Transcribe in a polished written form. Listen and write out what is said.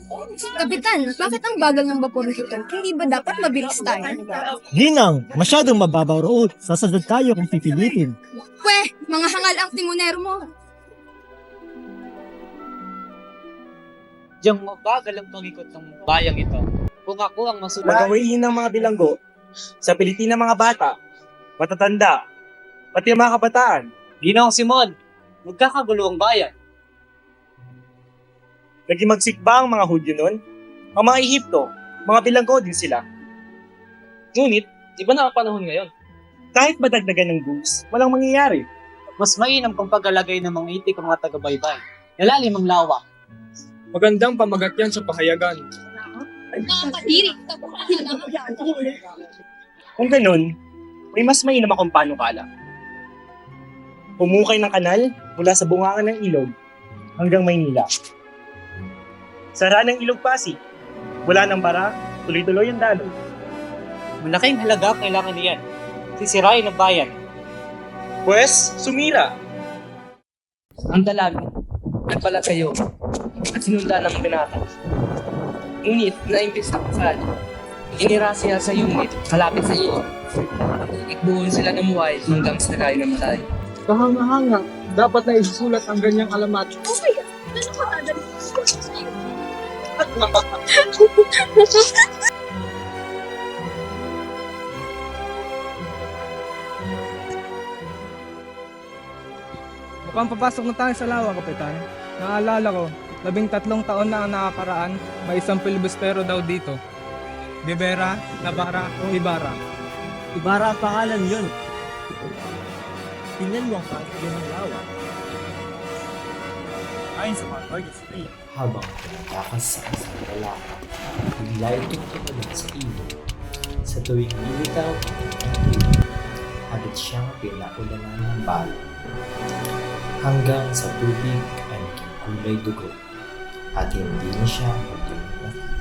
Kapitan, bakit ang bagal ng vapor nito? Hindi ba dapat mabilis tayo? Ginang, masyadong mababaw roon. Sasagad tayo kung pipilitin. Pwe, mga hangal ang timonero mo. Diyang mabagal ang pangikot ng bayang ito. Kung ako ang masulat, Magawiin ng mga bilanggo sa pilitin ng mga bata, matatanda, pati ang mga kabataan. Ginoong Simon, magkakagulo ang bayan. Naging magsikba ang mga Hudyo noon. Ang mga Ehipto, mga bilanggo din sila. Ngunit, iba na ang panahon ngayon. Kahit madagdagan ng goose, walang mangyayari. Mas mainam kung pagkalagay ng mga itik ang mga taga-baybay. Nalalim ang lawa. Magandang pamagat yan sa pahayagan. Nakakadiri. Kung ganun, may mas mainam akong panukala. Pumukay ng kanal mula sa bungangan ng ilog hanggang Maynila. Sara ng ilog Pasig. Wala ng bara, tuloy-tuloy ang daloy. Malaking halaga ang kailangan niyan. Sisirain ang bayan. Pwes, sumira. Ang dalaga, nagpalatayo at sinundan ng binata. Ngunit naimbis na kasal, inira siya sa unit kalapit sa iyo. Ikbuhon sila ng muway hanggang sa tayo namatay. Kahanga-hanga, dapat na isusulat ang ganyang alamat. Okay, ano ka dadali ko sa iyo? Mukhang papasok na tayo sa lawa, Kapitan. Naalala ko, 13 taon na ang nakakaraan, may isang filibustero daw dito. Rivera, Navarra o Ibarra. Ibara ang pangalan yun. Tingnan mo ang kaagyan ng lawa. Ayon sa mga guardians na Habang tumatakas sa isang lalaki, bigla itong tumalon sa ilog. Sa tuwing lilitaw ang ilog, agad siyang pinaulanan ng bala. Hanggang sa tubig ay naging kulay dugo at hindi na siya muling nakita.